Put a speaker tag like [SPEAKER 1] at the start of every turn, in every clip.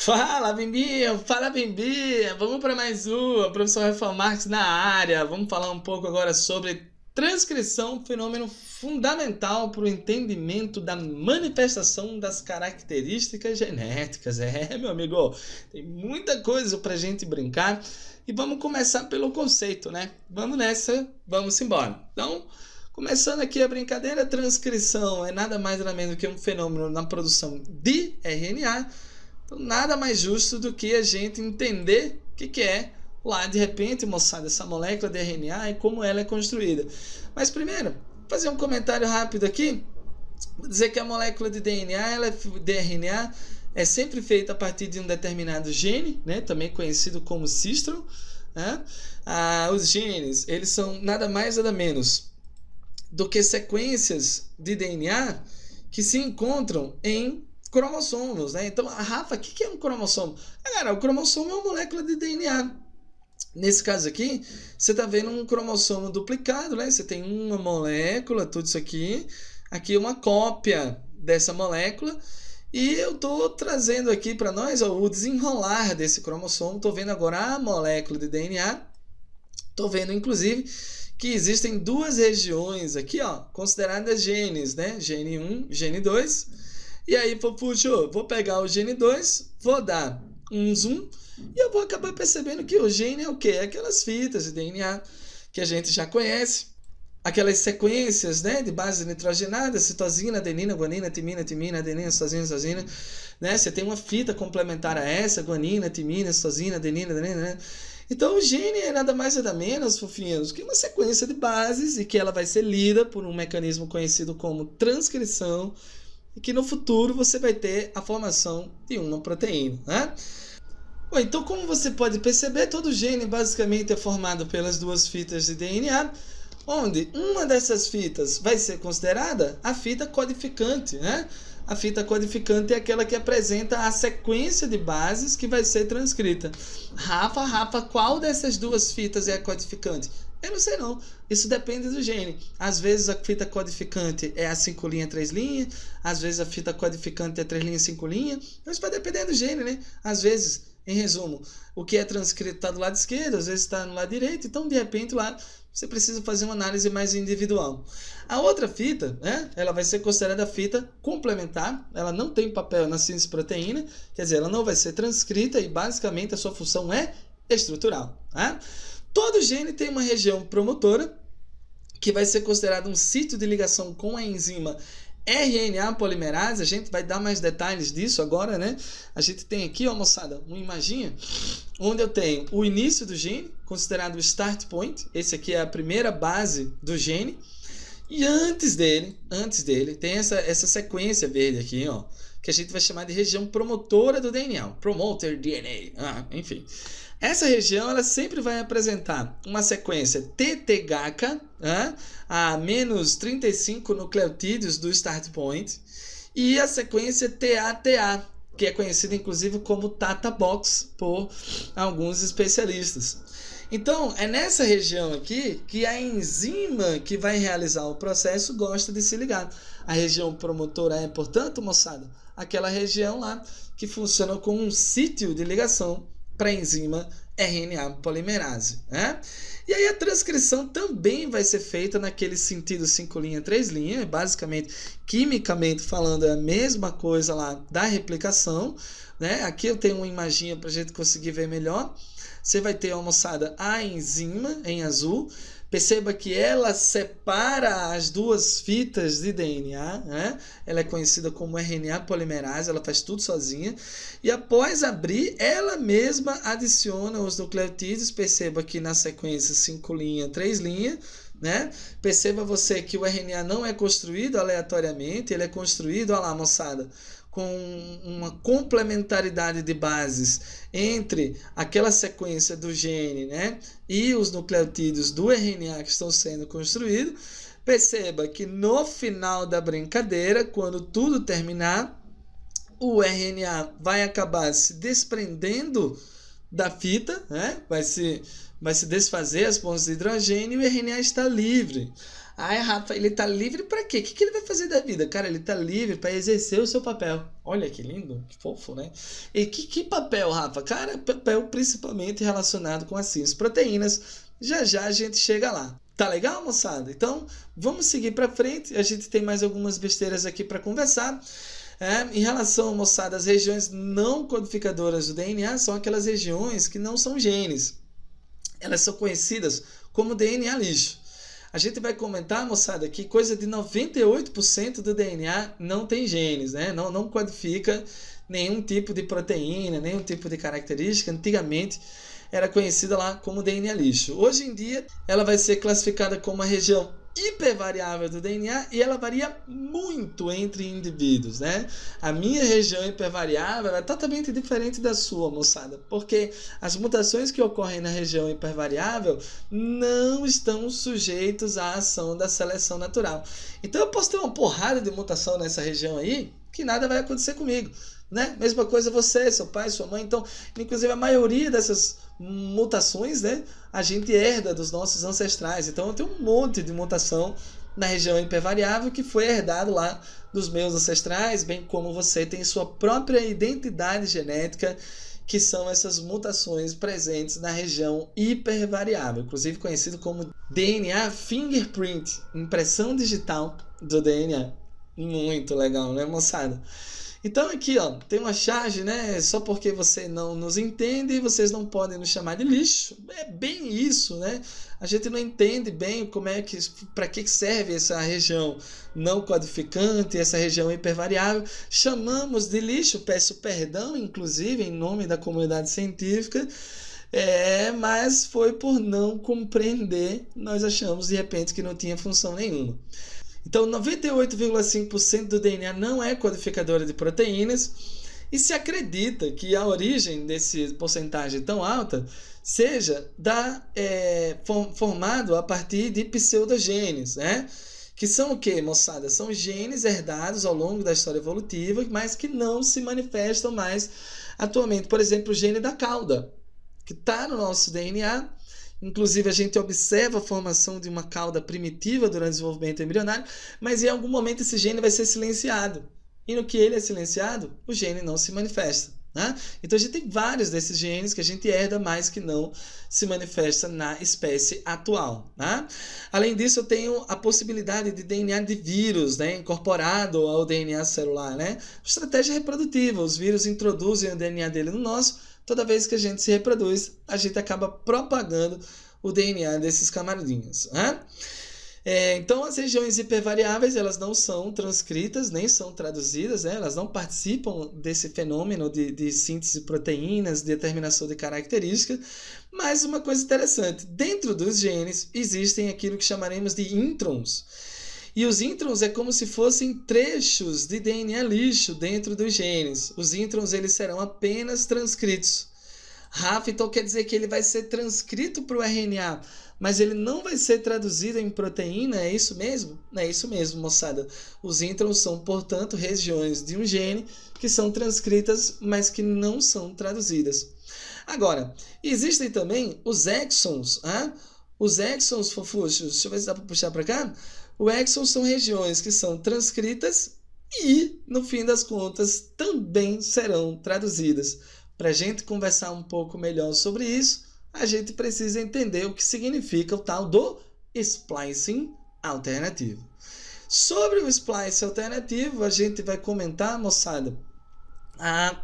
[SPEAKER 1] Fala, Bimbinha! Fala, Bimbinha! Vamos para mais uma, professor Rafael Marques na área. Vamos falar um pouco agora sobre transcrição, um fenômeno fundamental para o entendimento da manifestação das características genéticas. Meu amigo, tem muita coisa para a gente brincar e vamos começar pelo conceito, né? Vamos nessa, vamos embora. Então, começando aqui a brincadeira, transcrição é nada mais nada menos do que um fenômeno na produção de RNA. Então, nada mais justo do que a gente entender o que é lá, de repente, moçada, essa molécula de RNA e como ela é construída. Mas primeiro, fazer um comentário rápido aqui, dizer que a molécula de DNA, de RNA, é sempre feita a partir de um determinado gene, né, também conhecido como cistron, né? Os genes, eles são nada mais nada menos do que sequências de DNA que se encontram em cromossomos, né? Então, Rafa, o que é um cromossomo? Cara, o cromossomo é uma molécula de DNA. Nesse caso aqui, você está vendo um cromossomo duplicado, né? Você tem uma molécula, tudo isso aqui é uma cópia dessa molécula, e eu estou trazendo aqui para nós o desenrolar desse cromossomo. Estou vendo agora a molécula de DNA, estou vendo inclusive que existem duas regiões aqui, ó, consideradas genes, né? Gene 1, gene 2. E aí, puxa, vou pegar o gene 2, vou dar um zoom e eu vou acabar percebendo que o gene é o quê? Aquelas fitas de DNA que a gente já conhece, aquelas sequências, né, de base nitrogenada, citosina, adenina, guanina, timina, adenina, citosina, né? Você tem uma fita complementar a essa, guanina, timina, citosina, adenina, né? Então, o gene é nada mais nada menos, fofinhos, que uma sequência de bases e que ela vai ser lida por um mecanismo conhecido como transcrição, e que no futuro você vai ter a formação de uma proteína, né? Bom, então, como você pode perceber, todo gene basicamente é formado pelas duas fitas de DNA, onde uma dessas fitas vai ser considerada a fita codificante, né? A fita codificante é aquela que apresenta a sequência de bases que vai ser transcrita. Rafa, qual dessas duas fitas é a codificante? Eu não sei não, isso depende do gene. Às vezes a fita codificante é a 5' 3', às vezes a fita codificante é 3' 5', mas vai depender do gene, né? Às vezes, em resumo, o que é transcrito está do lado esquerdo, às vezes está no lado direito, então de repente lá você precisa fazer uma análise mais individual. A outra fita, né, ela vai ser considerada a fita complementar, ela não tem papel na síntese proteína, quer dizer, ela não vai ser transcrita e basicamente a sua função é estrutural, né? Todo gene tem uma região promotora, que vai ser considerado um sítio de ligação com a enzima RNA polimerase. A gente vai dar mais detalhes disso agora, né? A gente tem aqui, ó, moçada, uma imaginha, onde eu tenho o início do gene, considerado o start point. Esse aqui é a primeira base do gene. E antes dele tem essa sequência verde aqui, ó, que a gente vai chamar de região promotora do DNA, promoter DNA, enfim. Essa região ela sempre vai apresentar uma sequência TTGK, a menos 35 nucleotídeos do start point, e a sequência TATA, que é conhecida inclusive como Tata Box por alguns especialistas. Então, é nessa região aqui que a enzima que vai realizar o processo gosta de se ligar. A região promotora é, portanto, moçada, aquela região lá que funciona como um sítio de ligação para a enzima RNA polimerase, né? E aí a transcrição também vai ser feita naquele sentido 5', 3', basicamente, quimicamente falando, é a mesma coisa lá da replicação, né? Aqui eu tenho uma imaginha para a gente conseguir ver melhor. Você vai ter, moçada, a enzima em azul. Perceba que ela separa as duas fitas de DNA, né? Ela é conhecida como RNA polimerase, ela faz tudo sozinha. E após abrir, ela mesma adiciona os nucleotídeos. Perceba que na sequência 5', 3', né? Perceba você que o RNA não é construído aleatoriamente, ele é construído, olha lá, moçada, com uma complementaridade de bases entre aquela sequência do gene, né, e os nucleotídeos do RNA que estão sendo construídos. Perceba que no final da brincadeira, quando tudo terminar, o RNA vai acabar se desprendendo da fita, né, vai se desfazer as pontes de hidrogênio e o RNA está livre. Ai, Rafa, ele tá livre pra quê? O que ele vai fazer da vida? Cara, ele tá livre pra exercer o seu papel. Olha que lindo, que fofo, né? E que papel, Rafa? Cara, papel principalmente relacionado com as cis-proteínas. Já já a gente chega lá. Tá legal, moçada? Então, vamos seguir pra frente. A gente tem mais algumas besteiras aqui pra conversar. Em relação, moçada, às regiões não codificadoras do DNA, são aquelas regiões que não são genes. Elas são conhecidas como DNA lixo. A gente vai comentar, moçada, que coisa de 98% do DNA não tem genes, né? Não codifica nenhum tipo de proteína, nenhum tipo de característica. Antigamente era conhecida lá como DNA lixo. Hoje em dia ela vai ser classificada como uma região hipervariável do DNA e ela varia muito entre indivíduos, né? A minha região hipervariável é totalmente diferente da sua, moçada, porque as mutações que ocorrem na região hipervariável não estão sujeitos à ação da seleção natural. Então eu posso ter uma porrada de mutação nessa região aí que nada vai acontecer comigo, né? Mesma coisa você, seu pai, sua mãe. Então, inclusive a maioria dessas mutações, né, a gente herda dos nossos ancestrais. Então eu tenho um monte de mutação na região hipervariável que foi herdado lá dos meus ancestrais, bem como você tem sua própria identidade genética, que são essas mutações presentes na região hipervariável, inclusive conhecido como DNA fingerprint, impressão digital do DNA. Muito legal, né, moçada? Então aqui, ó, tem uma charge, né? Só porque você não nos entende, vocês não podem nos chamar de lixo. É bem isso, né? A gente não entende bem como é que, para que serve essa região não codificante, essa região hipervariável. Chamamos de lixo, peço perdão, inclusive, em nome da comunidade científica. Mas foi por não compreender, nós achamos de repente que não tinha função nenhuma. Então, 98,5% do DNA não é codificadora de proteínas e se acredita que a origem desse porcentagem tão alta seja formado a partir de pseudogenes, né? Que são o quê, moçada? São genes herdados ao longo da história evolutiva, mas que não se manifestam mais atualmente. Por exemplo, o gene da cauda, que está no nosso DNA. Inclusive, a gente observa a formação de uma cauda primitiva durante o desenvolvimento embrionário, mas em algum momento esse gene vai ser silenciado. E no que ele é silenciado, o gene não se manifesta, né? Então, a gente tem vários desses genes que a gente herda, mas que não se manifesta na espécie atual, né? Além disso, eu tenho a possibilidade de DNA de vírus, né, incorporado ao DNA celular, né? Estratégia reprodutiva, os vírus introduzem o DNA dele no nosso. Toda vez que a gente se reproduz, a gente acaba propagando o DNA desses camaradinhos, né? Então, as regiões hipervariáveis, elas não são transcritas, nem são traduzidas, né? Elas não participam desse fenômeno de síntese de proteínas, de determinação de características. Mas uma coisa interessante, dentro dos genes existem aquilo que chamaremos de introns. E os introns é como se fossem trechos de DNA lixo dentro dos genes. Os introns eles serão apenas transcritos. Rafa, então quer dizer que ele vai ser transcrito para o RNA, mas ele não vai ser traduzido em proteína, é isso mesmo? É isso mesmo, moçada. Os introns são, portanto, regiões de um gene que são transcritas, mas que não são traduzidas. Agora, existem também os exons. Os exons, fofuchos, deixa eu ver se dá para puxar para cá. Os exons são regiões que são transcritas e, no fim das contas, também serão traduzidas. Para a gente conversar um pouco melhor sobre isso, a gente precisa entender o que significa o tal do splicing alternativo. Sobre o splicing alternativo, a gente vai comentar, moçada,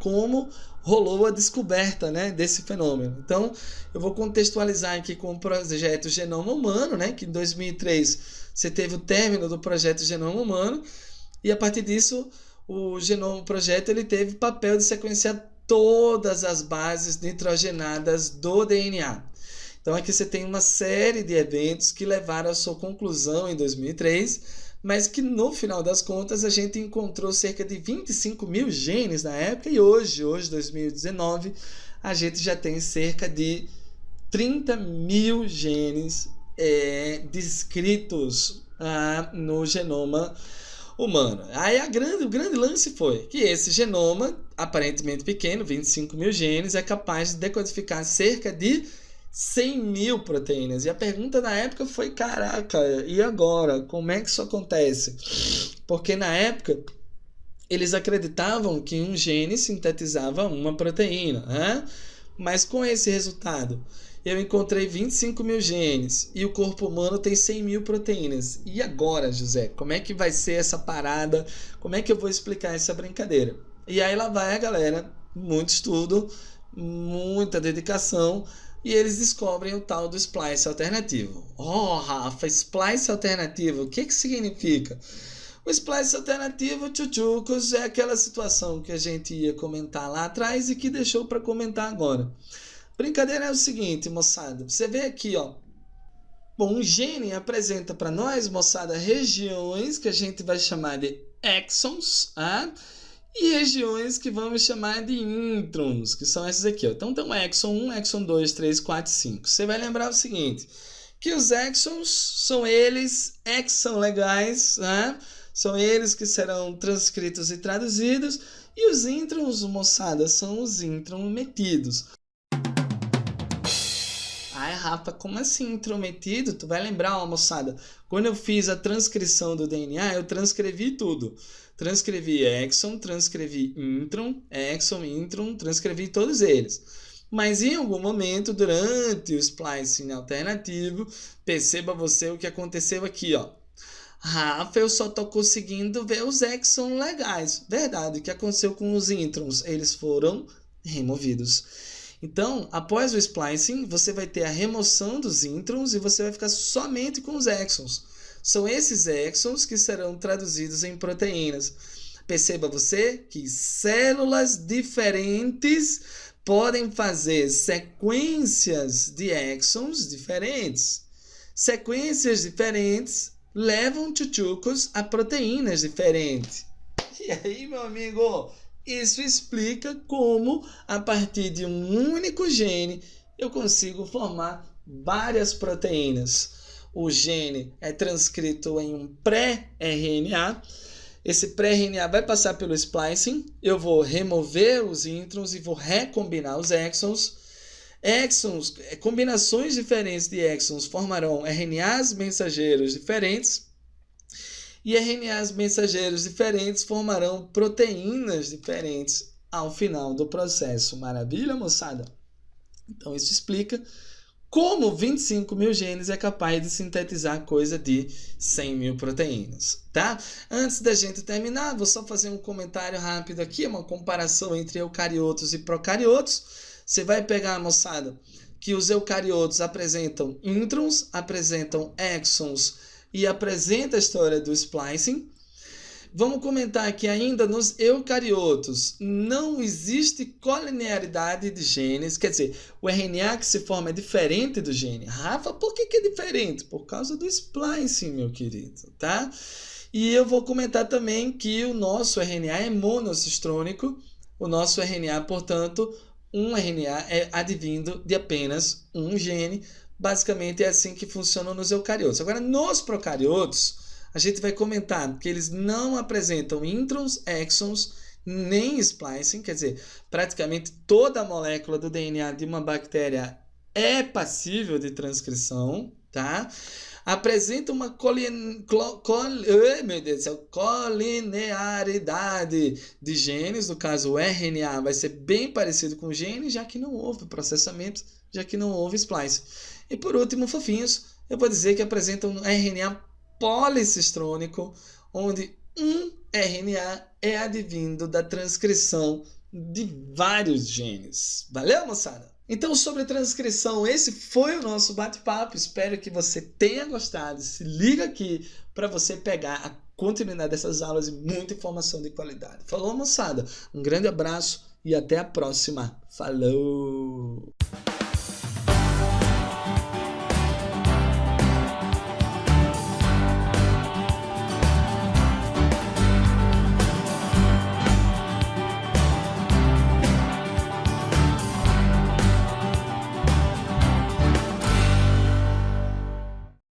[SPEAKER 1] como rolou a descoberta, né, desse fenômeno. Então, eu vou contextualizar aqui com o projeto Genoma Humano, né, que em 2003 você teve o término do projeto Genoma Humano, e a partir disso o projeto ele teve papel de sequenciar todas as bases nitrogenadas do DNA. Então aqui você tem uma série de eventos que levaram à sua conclusão em 2003, mas que no final das contas a gente encontrou cerca de 25 mil genes na época, e hoje 2019, a gente já tem cerca de 30 mil genes descritos no genoma humano. Aí o grande lance foi que esse genoma, aparentemente pequeno, 25 mil genes, é capaz de decodificar cerca de 100 mil proteínas. E a pergunta na época foi, caraca, e agora? Como é que isso acontece? Porque na época eles acreditavam que um gene sintetizava uma proteína, né? Mas com esse resultado, eu encontrei 25 mil genes e o corpo humano tem 100 mil proteínas. E agora, José, como é que vai ser essa parada? Como é que eu vou explicar essa brincadeira? E aí lá vai a galera, muito estudo, muita dedicação, e eles descobrem o tal do splice alternativo. Oh, Rafa, splice alternativo, o que significa? O splice alternativo, tchutchucos, é aquela situação que a gente ia comentar lá atrás e que deixou para comentar agora. Brincadeira é o seguinte, moçada, você vê aqui, ó. Bom, um gene apresenta para nós, moçada, regiões que a gente vai chamar de exons, e regiões que vamos chamar de introns, que são essas aqui, ó. Então tem um exon 1, exon 2, 3, 4, 5. Você vai lembrar o seguinte, que os exons são eles, exon legais, são eles que serão transcritos e traduzidos, e os introns, moçada, são os intrometidos. Ai, Rafa, como assim intrometido? Tu vai lembrar, ó, moçada, quando eu fiz a transcrição do DNA, eu transcrevi tudo. Transcrevi exon, transcrevi intron, exon, intron, transcrevi todos eles. Mas em algum momento, durante o splicing alternativo, perceba você o que aconteceu aqui, ó. Rafa, eu só tô conseguindo ver os exons legais. Verdade, o que aconteceu com os introns? Eles foram removidos. Então, após o splicing, você vai ter a remoção dos introns e você vai ficar somente com os exons. São esses exons que serão traduzidos em proteínas. Perceba você que células diferentes podem fazer sequências de exons diferentes. Sequências diferentes levam tchutchucos a proteínas diferentes. E aí, meu amigo, isso explica como, a partir de um único gene, eu consigo formar várias proteínas. O gene é transcrito em um pré-RNA. Esse pré-RNA vai passar pelo splicing. Eu vou remover os introns e vou recombinar os exons. Exons, combinações diferentes de exons formarão RNAs mensageiros diferentes. E RNAs mensageiros diferentes formarão proteínas diferentes ao final do processo. Maravilha, moçada? Então, isso explica como 25 mil genes é capaz de sintetizar coisa de 100 mil proteínas, tá? Antes da gente terminar, vou só fazer um comentário rápido aqui, uma comparação entre eucariotos e procariotos. Você vai pegar, moçada, que os eucariotos apresentam introns, apresentam exons e apresentam a história do splicing. Vamos comentar que ainda nos eucariotos não existe colinearidade de genes, quer dizer, o RNA que se forma é diferente do gene. Rafa, por que é diferente? Por causa do splicing, meu querido, tá? E eu vou comentar também que o nosso RNA é monossistrônico, o nosso RNA, portanto, um RNA é advindo de apenas um gene. Basicamente é assim que funciona nos eucariotos. Agora, nos procariotos, a gente vai comentar que eles não apresentam introns, exons, nem splicing, quer dizer, praticamente toda a molécula do DNA de uma bactéria é passível de transcrição, tá? Apresenta uma colinearidade de genes, no caso o RNA vai ser bem parecido com o gene, já que não houve processamento, já que não houve splice. E por último, fofinhos, eu vou dizer que apresentam um RNA polissistrônico, onde um RNA é advindo da transcrição de vários genes. Valeu, moçada? Então, sobre transcrição, esse foi o nosso bate-papo. Espero que você tenha gostado. Se liga aqui para você pegar a continuidade dessas aulas e muita informação de qualidade. Falou, moçada? Um grande abraço e até a próxima. Falou!